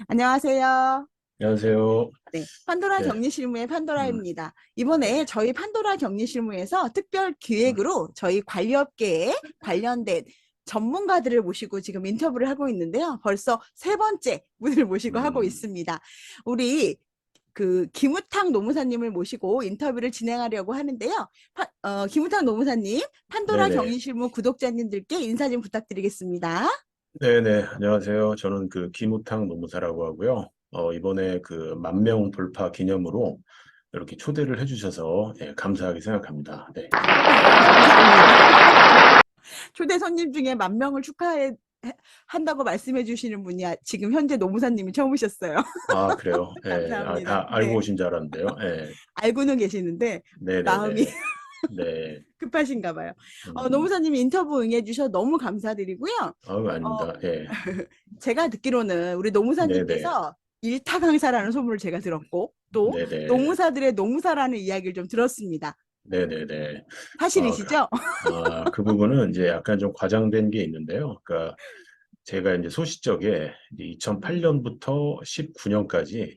안녕하세요. 안녕하세요. 네, 판도라 네. 격리실무의 음, 판도라입니다. 이번에 네. 저희 판도라 격리실무에서 특별 음, 기획으로 저희 관리업계에 관련된 전문가들을 모시고 지금 인터뷰를 하고 있는데요. 벌써 세 번째 분을 모시고 하고 음, 있습니다. 우리 김우탕 노무사님을 모시고 인터뷰를 진행하려고 하는데요. 김우탕 노무사님, 판도라 네네. 격리실무 구독자님들께 인사 좀 부탁드리겠습니다. 네네. 안녕하세요. 저는 김우탕 노무사라고 하고요. 이번에 10,000명 돌파 기념으로 이렇게 초대를 해주셔서 예, 감사하게 생각합니다. 네. 감사합니다. 초대 손님 중에 10,000명을 한다고 말씀해 주시는 분이 지금 현재 노무사님이 처음이셨어요. 아, 그래요? 예. 아, 감사합니다. 다 알고 네. 오신 줄 알았는데요. 예. 알고는 계시는데 마음이 네네네. 네. 급하신가 봐요. 음, 노무사님 인터뷰 응해 주셔서 너무 감사드리고요. 아유, 어, 아닙니다. 예. 제가 듣기로는 우리 네네. 노무사님께서 일타 강사라는 소문을 제가 들었고 또 네네. 노무사들의 노무사라는 이야기를 좀 들었습니다. 네네네. 어, 그, 사실이시죠? 그 부분은 이제 약간 좀 과장된 게 있는데요. 그러니까 제가 이제 소시적에 2008년부터 19년까지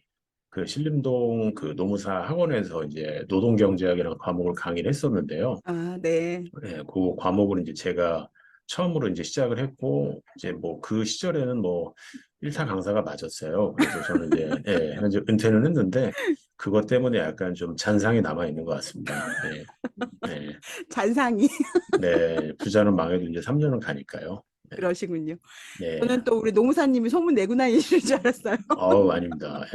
신림동 노무사 학원에서 이제 노동경제학이라는 과목을 강의를 했었는데요. 아, 네. 예, 그 과목을 이제 제가 처음으로 이제 시작을 했고, 이제 뭐 그 시절에는 뭐 일타 강사가 맞았어요. 그래서 저는 이제, 예, 현재 은퇴는 했는데, 그것 때문에 약간 좀 잔상이 남아 있는 것 같습니다. 예, 예, 잔상이 네, 부자는 망해도 이제 3년은 가니까요. 네, 그러시군요. 네. 저는 또 우리 노무사님이 소문 내고 다니실 줄 알았어요. 아닙니다.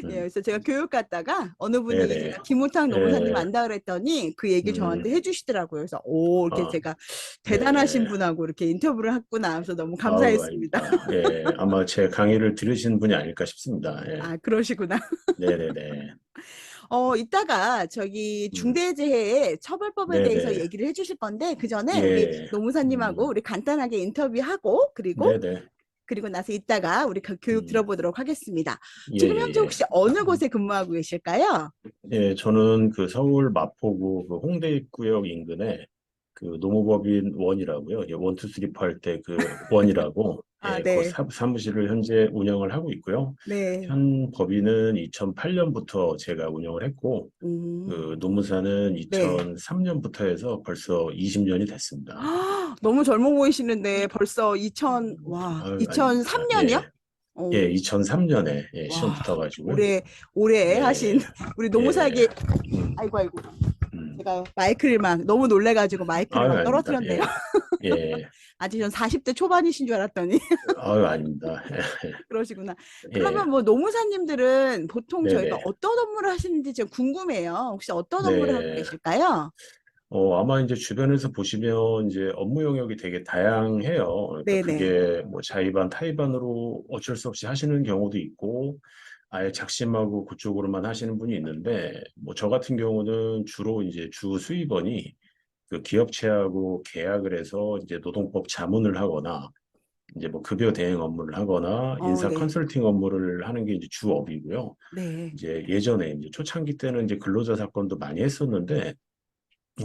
예, 음, 그래서 제가 교육 갔다가 어느 분이 네네. 제가 김우탕 노무사님 예, 안다 그랬더니 그 얘기 저한테 음, 해주시더라고요. 그래서 오, 이렇게 어, 제가 대단하신 네네. 분하고 이렇게 인터뷰를 했구나 하면서 너무 감사했습니다. 아닙니다. 예, 아마 제 강의를 들으신 분이 아닐까 싶습니다. 예, 아, 그러시구나. 네네네. 이따가 저기 음, 중대재해 처벌법에 대해서 네네. 얘기를 해주실 건데 그 전에 우리 예, 노무사님하고 우리 간단하게 인터뷰하고 네네. 그리고 나서 이따가 우리 교육 음, 들어보도록 하겠습니다. 예, 지금 예, 현재 예. 혹시 어느 곳에 근무하고 계실까요? 예, 저는 서울 마포구 홍대 입구역 인근에 노무법인 원이라고요. 예, 원투 쓰리포 할 때 원이라고 아, 예, 그 네. 사무실을 현재 운영을 하고 있고요. 네. 현 법인은 2008년부터 제가 운영을 했고 노무사는 네. 2003년부터 해서 벌써 20년이 됐습니다. 너무 젊어 보이시는데 벌써 아닙니다. 2003년이요? 예, 예, 어, 2003년에 예, 시험 와, 붙어가지고요. 오래 하신 네, 우리 예, 노무사에게, 음, 아이고, 아이고. 음. 제가 마이크를 막 너무 놀래가지고 마이크를 막 아닙니다. 떨어뜨렸네요. 예, 예, 아직 전 40대 초반이신 줄 알았더니. 아닙니다. 그러시구나. 예, 그러면 뭐 노무사님들은 보통 저희가 네네. 어떤 업무를 하시는지 좀 궁금해요. 혹시 어떤 업무를 하고 네. 계실까요? 아마 이제 주변에서 보시면 이제 업무 영역이 되게 다양해요. 그러니까 네네. 그게 뭐 자의반, 타의반으로 어쩔 수 없이 하시는 경우도 있고, 아예 작심하고 그쪽으로만 하시는 분이 있는데, 뭐 저 같은 경우는 주로 이제 주 수입원이 기업체하고 계약을 해서 이제 노동법 자문을 하거나, 이제 뭐 급여 대행 업무를 하거나, 인사 네. 컨설팅 업무를 하는 게 이제 주업이고요. 네. 이제 예전에 이제 초창기 때는 이제 근로자 사건도 많이 했었는데,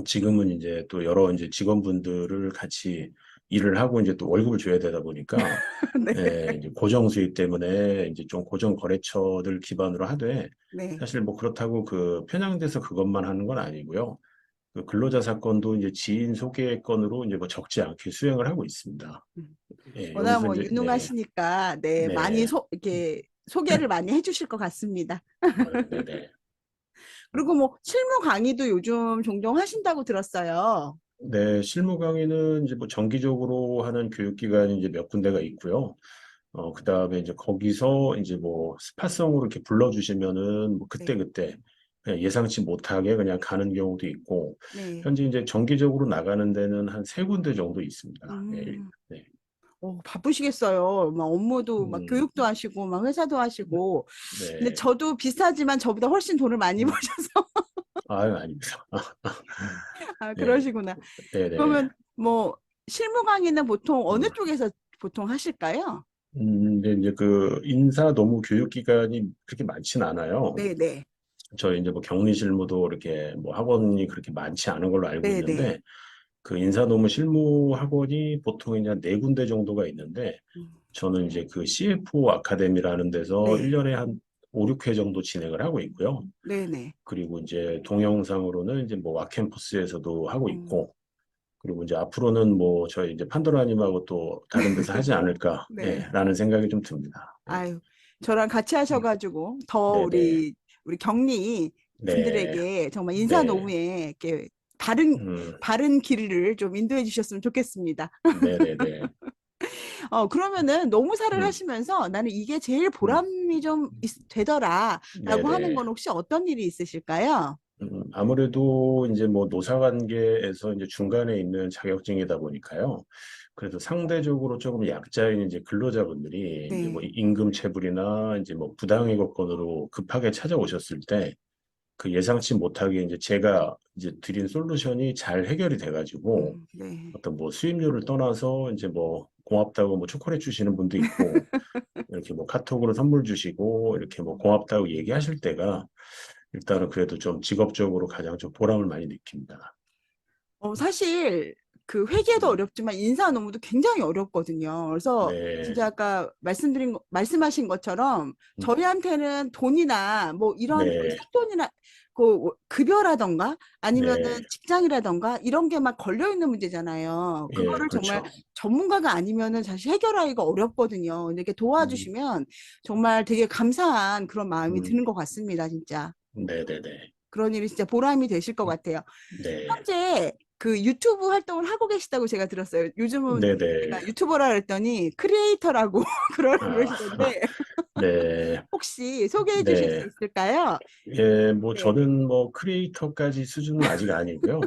지금은 이제 또 여러 이제 직원분들을 같이 일을 하고 이제 또 월급을 줘야 되다 보니까 네. 이제 고정 수익 때문에 이제 좀 고정 거래처들 기반으로 하되 네. 사실 뭐 그렇다고 편향돼서 그것만 하는 건 아니고요. 근로자 사건도 이제 지인 소개 건으로 이제 뭐 적지 않게 수행을 하고 있습니다. 예, 워낙 여기서 뭐 이제 네, 유능하시니까 네, 많이 네, 이렇게 소개를 많이 해주실 것 같습니다. 네네. 그리고 뭐 실무 강의도 요즘 종종 하신다고 들었어요. 네, 실무 강의는 이제 뭐 정기적으로 하는 교육기관이 이제 몇 군데가 있고요. 그다음에 이제 거기서 이제 뭐 스파성으로 이렇게 불러주시면은 뭐 네. 그때그때 그냥 예상치 못하게 그냥 가는 경우도 있고, 네. 현재 이제 정기적으로 나가는 데는 한 세 군데 정도 있습니다. 예, 음, 네. 바쁘시겠어요. 막 업무도 막 음, 교육도 하시고 막 회사도 하시고. 근데 네. 저도 비슷하지만 저보다 훨씬 돈을 많이 음, 버셔서 아닙니다. 아, 네, 그러시구나. 네네. 그러면 뭐 실무 강의는 보통 어느 음, 쪽에서 보통 하실까요? 근데 이제 인사 노무 교육기관이 그렇게 많진 않아요. 네네. 저희 이제 뭐 격리 실무도 이렇게 뭐 학원이 그렇게 많지 않은 걸로 알고 네네. 있는데, 인사노무 실무 학원이 보통 이제 네 군데 정도가 있는데, 저는 이제 그 CFO 아카데미라는 데서 네. 1년에 한 5, 6회 정도 진행을 하고 있고요. 네네. 그리고 이제 동영상으로는 이제 뭐 와캠퍼스에서도 하고 음, 있고, 그리고 이제 앞으로는 뭐 저희 이제 판도라님하고 또 다른 데서 하지 않을까, 예, 네. 라는 생각이 좀 듭니다. 예. 아유, 저랑 같이 하셔가지고 더 네네. 우리 격리 네. 분들에게 정말 인사 네. 노무에 이렇게 바른 음, 바른 길을 좀 인도해 주셨으면 좋겠습니다. 네네네. 그러면은 노무사를 음, 하시면서 나는 이게 제일 음, 보람이 좀 되더라라고 하는 네네. 건 혹시 어떤 일이 있으실까요? 아무래도 이제 뭐 노사관계에서 이제 중간에 있는 자격증이다 보니까요. 그래도 상대적으로 조금 약자인 이제 근로자분들이 이제 뭐 네. 임금 체불이나 이제 뭐 부당이익 건으로 급하게 찾아오셨을 때 그 예상치 못하게 이제 제가 이제 드린 솔루션이 잘 해결이 돼가지고 네. 어떤 뭐 수임료를 떠나서 이제 뭐 고맙다고 뭐 초콜릿 주시는 분도 있고 이렇게 뭐 카톡으로 선물 주시고 이렇게 뭐 고맙다고 얘기하실 때가 일단은 그래도 좀 직업적으로 가장 좀 보람을 많이 느낍니다. 사실 그 회계도 음, 어렵지만 인사 노무도 굉장히 어렵거든요. 그래서 네, 진짜 아까 말씀하신 것처럼 음, 저희한테는 돈이나 뭐 이런 그 네, 생존이나 그 급여라던가 아니면은 네, 직장이라던가 이런 게 막 걸려 있는 문제잖아요. 예, 그거를 정말 그렇죠. 전문가가 아니면은 사실 해결하기가 어렵거든요. 근데 이렇게 음, 도와주시면 정말 되게 감사한 그런 마음이 음, 드는 것 같습니다, 진짜. 네, 네, 네, 그런 일이 진짜 보람이 되실 것 같아요. 네, 현재 그 유튜브 활동을 하고 계시다고 제가 들었어요. 요즘은 네, 네, 제가 유튜버라 그랬더니 크리에이터라고 아, 그러시던데 네, 혹시 소개해 주실 수 네. 있을까요? 예, 뭐 네, 저는 뭐 크리에이터까지 수준은 아직 아니고요.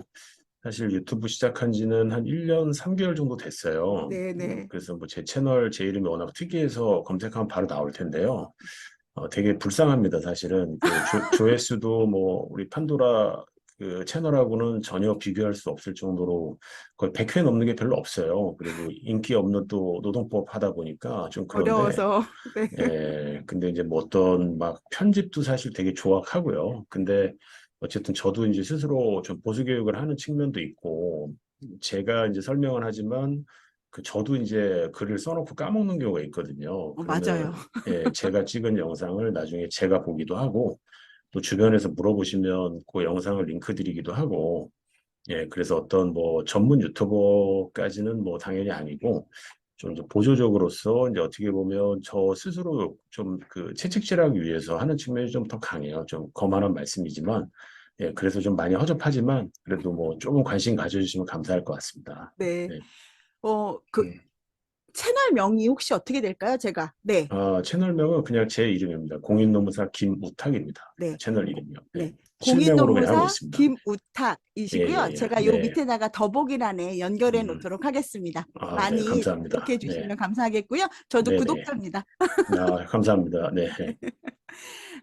사실 유튜브 시작한 지는 한 1년 3개월 정도 됐어요. 네, 네. 그래서 뭐 제 채널 제 이름이 워낙 특이해서 검색하면 바로 나올 텐데요. 되게 불쌍합니다, 사실은. 그 조회수도 뭐 우리 판도라 그 채널하고는 전혀 비교할 수 없을 정도로 거의 100회 넘는 게 별로 없어요. 그리고 인기 없는 또 노동법 하다 보니까 좀 그런데 어려워서 네, 근데 이제 뭐 어떤 막 편집도 사실 되게 조악하고요. 근데 어쨌든 저도 이제 스스로 좀 보수 교육을 하는 측면도 있고, 제가 이제 설명을 하지만 그 저도 이제 글을 써놓고 까먹는 경우가 있거든요. 맞아요. 그러면 제가 찍은 영상을 나중에 제가 보기도 하고, 또 주변에서 물어보시면 그 영상을 링크 드리기도 하고, 그래서 어떤 뭐 전문 유튜버까지는 뭐 당연히 아니고, 좀 이제 보조적으로서 이제 어떻게 보면 저 스스로 좀 그 채찍질하기 위해서 하는 측면이 좀 더 강해요. 좀 거만한 말씀이지만, 그래서 좀 많이 허접하지만, 그래도 뭐 조금 관심 가져주시면 감사할 것 같습니다. 네. 네. 그 음. 채널 명이 혹시 어떻게 될까요? 제가. 네, 채널명은 그냥 제 이름입니다. 공인노무사 김우탁입니다. 네. 채널 이름이요. 네. 네. 실명으로 그냥 하고 공인노무사 있습니다. 예, 김우탁이시고요. 예, 예. 제가 요 네. 밑에다가 더보기란에 연결해 음. 놓도록 하겠습니다. 네, 많이 감사합니다. 접속해 네. 주시면 감사하겠고요. 저도 네네. 구독자입니다. 감사합니다. 네.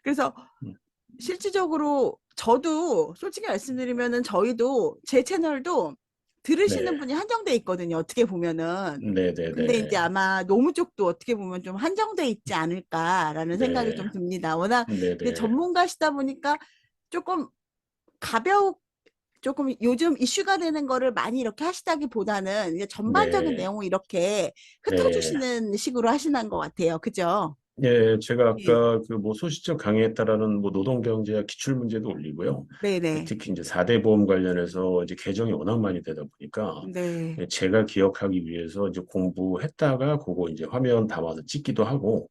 그래서 음, 실질적으로 저도 솔직히 말씀드리면은 저희도 제 채널도 들으시는 네. 분이 한정돼 있거든요. 어떻게 보면은. 근데 이제 네네네. 아마 노무 쪽도 어떻게 보면 좀 한정돼 있지 않을까라는 생각이 네. 좀 듭니다. 워낙 이제 네네. 전문가시다 보니까 조금 가벼운 조금 요즘 이슈가 되는 거를 많이 이렇게 하시다기보다는 이제 전반적인 네. 내용을 이렇게 네. 흩어주시는 식으로 하시는 것 같아요. 그죠? 예, 제가 예. 아까 그 뭐 소시적 강의에 따르는 뭐 노동경제와 기출문제도 올리고요. 네네. 특히 이제 4대 보험 관련해서 이제 개정이 워낙 많이 되다 보니까 네. 제가 기억하기 위해서 이제 공부했다가 그거 이제 화면 담아서 찍기도 하고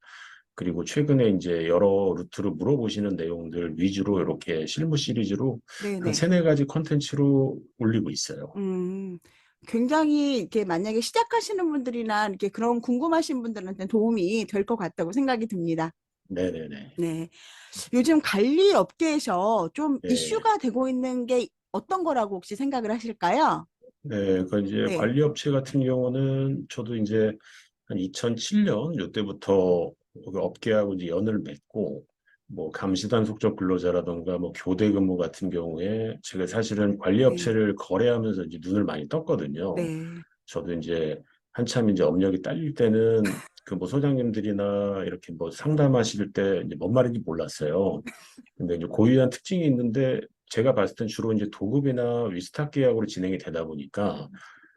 그리고 최근에 이제 여러 루트로 물어보시는 내용들 위주로 이렇게 실무 시리즈로 한 네네. 세네 가지 컨텐츠로 올리고 있어요. 음, 굉장히 이렇게 만약에 시작하시는 분들이나 이렇게 그런 궁금하신 분들한테 도움이 될 것 같다고 생각이 듭니다. 네네네. 네. 요즘 관리 업계에서 좀 네. 이슈가 되고 있는 게 어떤 거라고 혹시 생각을 하실까요? 네, 그 이제 네. 관리업체 같은 경우는 저도 이제 한 2007년 이때부터 그 업계하고 이제 연을 맺고 뭐 감시단 속적 근로자라던가 뭐 교대 근무 같은 경우에 제가 사실은 네. 관리업체를 거래하면서 이제 눈을 많이 떴거든요. 네. 저도 이제 한참 이제 업력이 딸릴 때는 그 뭐 소장님들이나 이렇게 뭐 상담하실 때 이제 뭔 말인지 몰랐어요. 근데 이제 고유한 특징이 있는데 제가 봤을 땐 주로 이제 도급이나 위스탁 계약으로 진행이 되다 보니까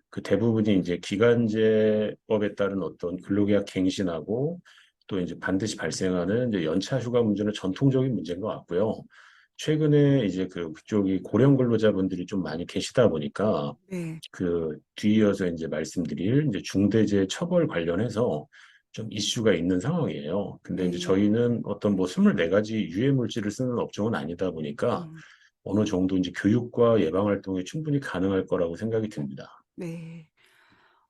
그 대부분이 이제 기간제법에 따른 어떤 근로계약 갱신하고 또 이제 반드시 발생하는 이제 연차 휴가 문제는 전통적인 문제인 것 같고요. 최근에 이제 그쪽이 고령 근로자분들이 좀 많이 계시다 보니까 네. 그 뒤이어서 이제 말씀드릴 이제 중대재해 처벌 관련해서 좀 이슈가 있는 상황이에요. 근데 이제 네. 저희는 어떤 뭐 24가지 유해 물질을 쓰는 업종은 아니다 보니까 음, 어느 정도 이제 교육과 예방 활동이 충분히 가능할 거라고 생각이 듭니다. 네.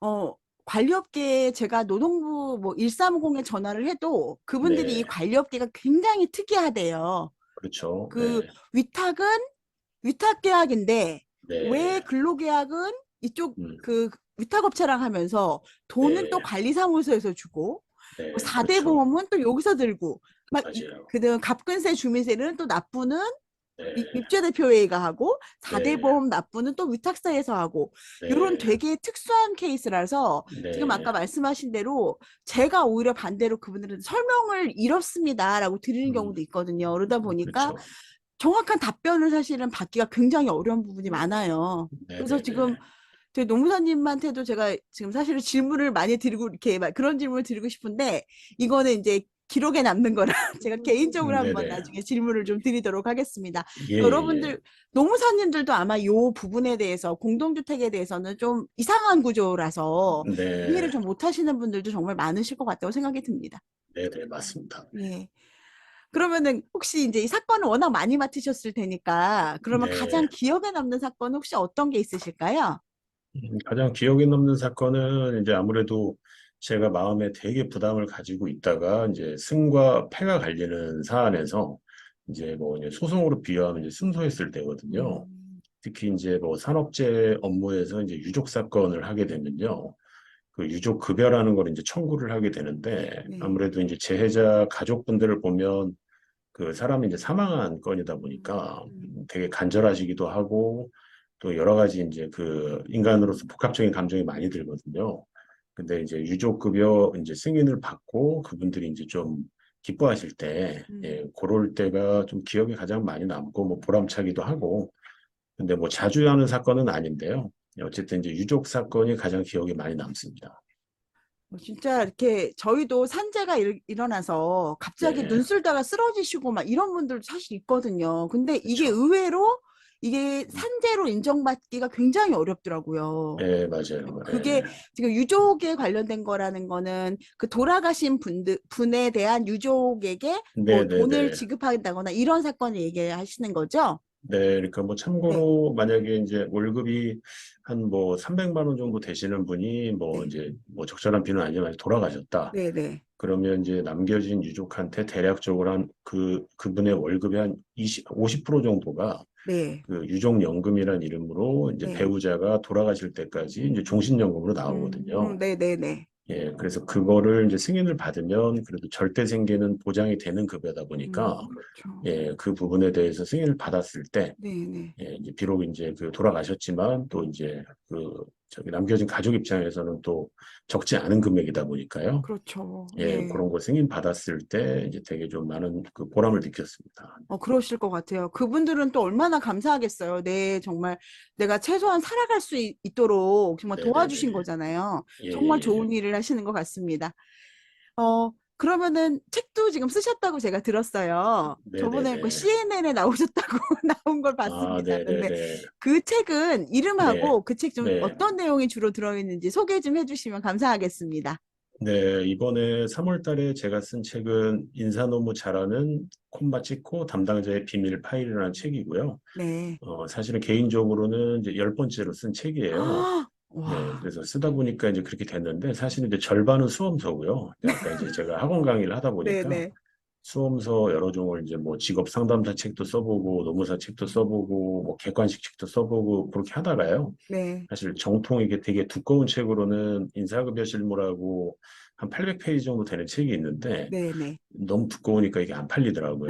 어, 관리업계에 제가 노동부 뭐 130에 전화를 해도 그분들이 이 네, 관리업계가 굉장히 특이하대요. 그렇죠. 그 네, 위탁은 위탁계약인데 왜 네, 근로계약은 이쪽 음, 그 위탁업체랑 하면서 돈은 또 네, 관리사무소에서 주고 네, 4대 그렇죠. 보험은 또 여기서 들고 막 맞아요. 그다음 갑근세 주민세는 또 납부는 네, 입주대표회의가 하고 4대 네, 보험 납부는 또 위탁사에서 하고 이런 네, 되게 특수한 케이스라서 지금 네, 아까 말씀하신 대로 제가 오히려 반대로 그분들은 설명을 잃었습니다라고 드리는 음, 경우도 있거든요. 그러다 보니까 그렇죠. 정확한 답변을 사실은 받기가 굉장히 어려운 부분이 많아요. 네, 그래서 네, 지금 네. 저희 노무사님한테도 제가 지금 사실은 질문을 많이 드리고 이렇게 막 그런 질문을 드리고 싶은데 이거는 이제 기록에 남는 거라 제가 개인적으로 네, 한번 네. 나중에 질문을 좀 드리도록 하겠습니다. 예, 예, 여러분들 노무사님들도 아마 요 부분에 대해서 공동주택에 대해서는 좀 이상한 구조라서 예. 이해를 네, 좀 못하시는 분들도 정말 많으실 것 같다고 생각이 듭니다. 네, 네, 맞습니다. 예. 그러면은 혹시 이제 이 사건을 워낙 많이 맡으셨을 테니까 그러면 가장 네. 기억에 남는 사건은 혹시 어떤 게 있으실까요? 가장 기억에 남는 사건은 이제 아무래도 제가 마음에 되게 부담을 가지고 있다가 이제 승과 패가 갈리는 사안에서 이제 뭐 이제 소송으로 비유하면 이제 승소했을 때거든요. 음, 특히 이제 뭐 산업재해 업무에서 이제 유족 사건을 하게 되면요. 그 유족 급여라는 걸 이제 청구를 하게 되는데 네. 아무래도 이제 재해자 가족분들을 보면 그 사람이 이제 사망한 건이다 보니까 음, 되게 간절하시기도 하고 또 여러 가지 이제 그 인간으로서 복합적인 감정이 많이 들거든요. 근데 이제 유족급여 이제 승인을 받고 그분들이 이제 좀 기뻐하실 때, 음. 예, 그럴 때가 좀 기억에 가장 많이 남고 뭐 보람차기도 하고, 근데 뭐 자주 하는 사건은 아닌데요. 어쨌든 이제 유족 사건이 가장 기억에 많이 남습니다. 진짜 이렇게 저희도 산재가 일어나서 갑자기 네, 눈 쓸다가 쓰러지시고 막 이런 분들도 사실 있거든요. 근데 이게 그렇죠. 의외로 이게 산재로 인정받기가 굉장히 어렵더라고요. 네, 맞아요. 그게 네, 지금 유족에 관련된 거라는 거는 그 돌아가신 분에 대한 유족에게 뭐 네, 네, 돈을 네. 지급한다거나 이런 사건을 얘기하시는 거죠? 네, 그러니까 뭐 네, 참고로 만약에 이제 월급이 한 뭐 300만 원 정도 되시는 분이 뭐 네, 이제 뭐 적절한 비는 아니지만 돌아가셨다. 네, 네, 그러면 이제 남겨진 유족한테 대략적으로 한 그분의 월급의 한 50% 정도가 네, 그 유족연금이라는 이름으로 이제 네. 배우자가 돌아가실 때까지 이제 종신연금으로 나오거든요. 네, 네, 네. 예, 그래서 그거를 이제 승인을 받으면 그래도 절대 생계는 보장이 되는 급여다 보니까 그렇죠. 예, 그 부분에 대해서 승인을 받았을 때 네, 네. 예, 이제 비록 이제 그 돌아가셨지만 또 이제 그 저기 남겨진 가족 입장에서는 또 적지 않은 금액이다 보니까요. 그렇죠. 예, 예. 그런 거 승인 받았을 때 이제 되게 좀 많은 그 보람을 느꼈습니다. 그러실 것 같아요. 그분들은 또 얼마나 감사하겠어요. 네, 정말 내가 최소한 살아갈 수 있도록 정말 네네네. 도와주신 거잖아요. 예, 정말 예, 예. 좋은 일을 하시는 것 같습니다. 그러면은 책도 지금 쓰셨다고 제가 들었어요. 저번에 그 네네네. CNN에 나오셨다고 나온 걸 아, 봤습니다. 근데 네네네. 그 책은 네, 이름하고 그 책 좀 네. 어떤 내용이 주로 들어있는지 소개 좀 해주시면 감사하겠습니다. 네, 이번에 3월 달에 제가 쓴 책은 인사노무 잘하는 콤마치코 담당자의 비밀 파일이라는 책이고요. 네. 사실은 개인적으로는 이제 10번째로 쓴 책이에요. 네, 와, 그래서 쓰다 보니까 이제 그렇게 됐는데 사실 이제 절반은 수험서고요. 아까 이제 제가 학원 강의를 하다 보니까 네네. 수험서 여러 종을 이제 뭐 직업 상담사 책도 써보고 노무사 책도 써보고 뭐 객관식 책도 써보고 그렇게 하다가요. 네. 사실 정통 이게 되게 두꺼운 책으로는 인사급여 실무라고 한 800페이지 정도 되는 책이 있는데 네네. 너무 두꺼우니까 이게 안 팔리더라고요.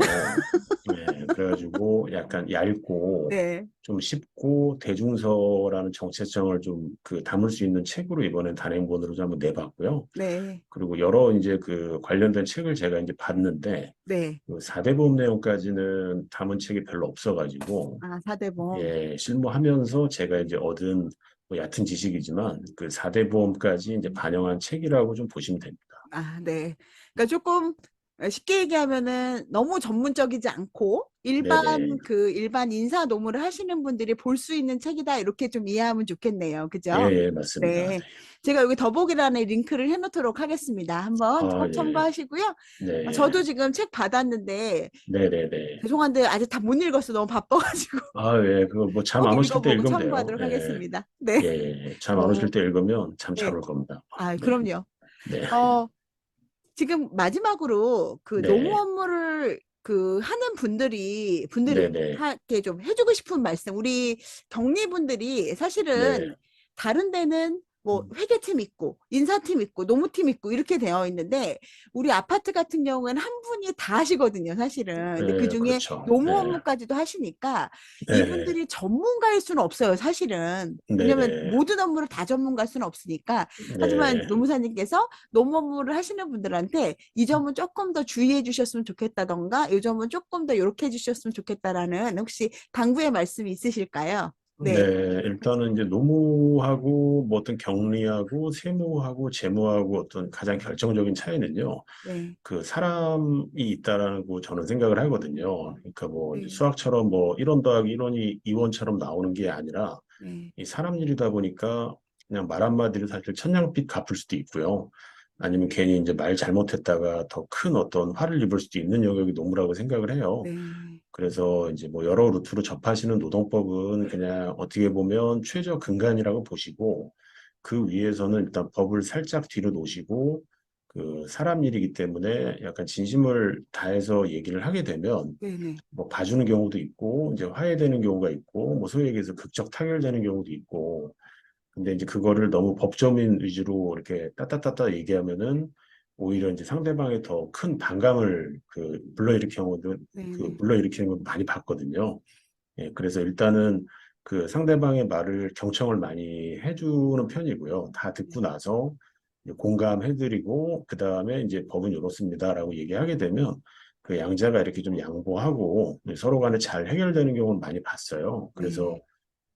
네, 그래가지고 약간 얇고 네. 좀 쉽고 대중서라는 정체성을 좀 그 담을 수 있는 책으로 이번엔 단행본으로 좀 한번 내봤고요. 네. 그리고 여러 이제 그 관련된 책을 제가 이제 봤는데 네. 그 4대 보험 내용까지는 담은 책이 별로 없어가지고 아, 사대봉. 예, 실무하면서 제가 이제 얻은 뭐 얕은 지식이지만 그 4대 보험까지 이제 반영한 책이라고 좀 보시면 됩니다. 아, 네. 그러니까 조금 쉽게 얘기하면은 너무 전문적이지 않고 네네. 일반 인사 노무를 하시는 분들이 볼 수 있는 책이다 이렇게 좀 이해하면 좋겠네요. 예, 그죠? 예, 맞습니다. 네. 제가 여기 더보기란에 링크를 해놓도록 하겠습니다. 한번 아, 꼭 예. 첨부하시고요. 네. 저도 지금 책 받았는데 네네네. 죄송한데 아직 다 못 읽었어. 너무 바빠가지고 아, 예. 그거 뭐 잠 꼭 안 오실 때 읽어보고 읽으면 돼요. 첨부하도록 예. 하겠습니다. 네. 예, 예. 잠 안 오실 어, 때 읽으면 잠 잘 네. 올 겁니다. 아, 네. 그럼요. 네. 어, 지금 마지막으로 그 노무 네. 업무를 하는 분들이 네네. 하게 좀 해주고 싶은 말씀. 우리 격리분들이 사실은 네. 다른 데는 뭐 음, 회계팀 있고 인사팀 있고 노무팀 있고 이렇게 되어 있는데 우리 아파트 같은 경우에는 한 분이 다 하시거든요, 사실은. 근데 네, 그중에 그렇죠. 노무 네. 업무까지도 하시니까 네. 이분들이 전문가일 수는 없어요, 사실은. 왜냐면 네네. 모든 업무를 다 전문가일 수는 없으니까. 하지만 네. 노무사님께서 노무 업무를 하시는 분들한테 이 점은 조금 더 주의해 주셨으면 좋겠다던가 이 점은 조금 더 이렇게 해 주셨으면 좋겠다라는 혹시 당부의 말씀이 있으실까요? 네, 네, 일단은 이제 노무하고 뭐 어떤 격리하고 세무하고 재무하고 어떤 가장 결정적인 차이는요. 네, 그 사람이 있다라고 저는 생각을 하거든요. 그러니까 뭐 이제 네, 수학처럼 뭐 1원 더하기 1원이 2원처럼 나오는 게 아니라 네, 이 사람 일이다 보니까 그냥 말 한마디로 사실 천냥빚 갚을 수도 있고요. 아니면 괜히 이제 말 잘못했다가 더 큰 어떤 화를 입을 수도 있는 영역이 노무라고 생각을 해요. 네, 그래서 이제 뭐 여러 루트로 접하시는 노동법은 그냥 어떻게 보면 최저 근간이라고 보시고 그 위에서는 일단 법을 살짝 뒤로 놓으시고 그 사람 일이기 때문에 약간 진심을 다해서 얘기를 하게 되면 네, 네, 뭐 봐주는 경우도 있고 이제 화해되는 경우가 있고 뭐 소위 얘기해서 극적 타결되는 경우도 있고 근데 이제 그거를 너무 법조민 위주로 이렇게 따따따따 얘기하면은 오히려 이제 상대방의 더 큰 반감을 네, 네, 불러일으키는 걸 많이 봤거든요. 예, 그래서 일단은 그 상대방의 말을 경청을 많이 해주는 편이고요. 다 듣고 나서 이제 공감해드리고 그 다음에 이제 법은 이렇습니다라고 얘기하게 되면 그 양자가 이렇게 좀 양보하고 서로 간에 잘 해결되는 경우는 많이 봤어요. 그래서 네,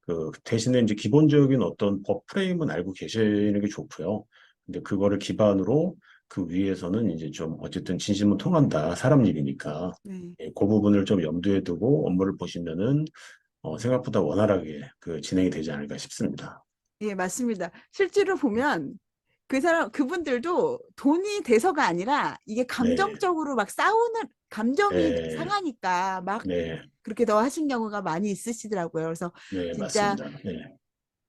그 대신에 이제 기본적인 어떤 법 프레임은 알고 계시는 게 좋고요. 근데 그거를 기반으로 그 위에서는 이제 좀 어쨌든 진심은 통한다. 사람 일이니까. 네. 예, 그 부분을 좀 염두에 두고 업무를 보시면은 생각보다 원활하게 그 진행이 되지 않을까 싶습니다. 예, 맞습니다. 실제로 보면 그분들도 돈이 돼서가 아니라 이게 네, 감정적으로 막 싸우는 감정이 네, 상하니까 막 네, 그렇게 더 하신 경우가 많이 있으시더라고요. 그래서 네, 진짜 맞습니다. 네,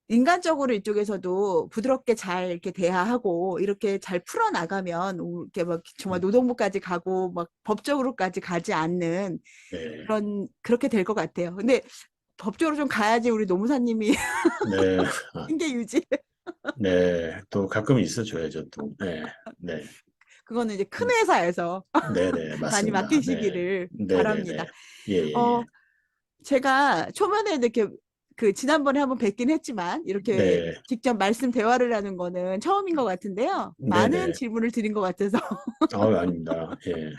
인간적으로 이쪽에서도 부드럽게 잘 이렇게 대화하고 이렇게 잘 풀어나가면 이렇게 막 정말 노동부까지 가고 막 법적으로까지 가지 않는 네, 그렇게 될 것 같아요. 근데 법적으로 좀 가야지 우리 노무사님이 네, 생계 유지. 네, 또 가끔 있어줘야죠, 또. 네, 네, 그거는 이제 큰 회사에서 네, 네, 많이 맞습니다. 네, 맡기시기를 네, 네, 바랍니다. 네, 예, 예, 어, 예. 제가 초면에 이렇게 지난번에 한번 뵙긴 했지만 이렇게 네, 직접 말씀 대화를 하는 거는 처음인 것 같은데요. 네, 많은 네. 질문을 드린 것 같아서 아닙니다. 예.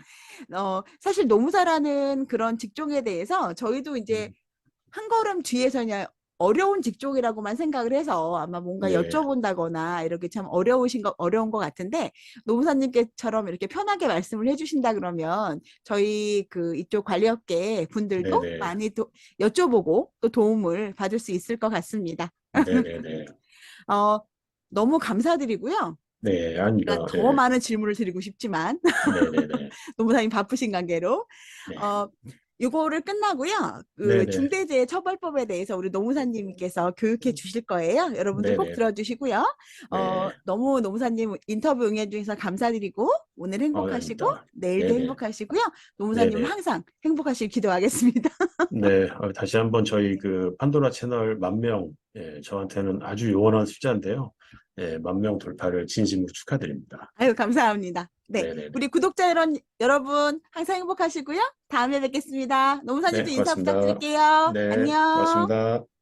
사실 노무사라는 그런 직종에 대해서 저희도 이제 음, 한 걸음 뒤에서 그냥 어려운 직종이라고만 생각을 해서 아마 뭔가 네, 여쭤본다거나 이렇게 참 어려운 것 같은데 노무사님께처럼 이렇게 편하게 말씀을 해주신다 그러면 저희 이쪽 관리업계 네, 분들도 네, 많이 여쭤보고 또 도움을 받을 수 있을 것 같습니다. 네, 네, 네. 어, 너무 감사드리고요. 네, 제가 아닙니다. 더 예. 많은 질문을 드리고 싶지만 네, 네, 네. 노무사님 바쁘신 관계로 네, 어, 이거를 끝나고요. 네, 네, 중대재해처벌법에 대해서 우리 노무사님께서 교육해 주실 거예요. 여러분들 네, 꼭 네, 들어주시고요. 네. 너무 노무사님 인터뷰 응해 주셔서 감사드리고 오늘 행복하시고 아닙니다. 네, 내일도 네, 행복하시고요. 네, 노무사님은 네. 항상 행복하실 기도하겠습니다. 네, 다시 한번 저희 그 판도라 채널 10,000명, 예, 저한테는 아주 요원한 숫자인데요. 예, 10,000명 돌파를 진심으로 축하드립니다. 아유, 감사합니다. 네. 네, 네, 네. 우리 구독자 여러분 항상 행복하시고요. 다음에 뵙겠습니다. 네, 노무사님 좀 인사 고맙습니다. 부탁드릴게요. 네, 안녕. 고맙습니다.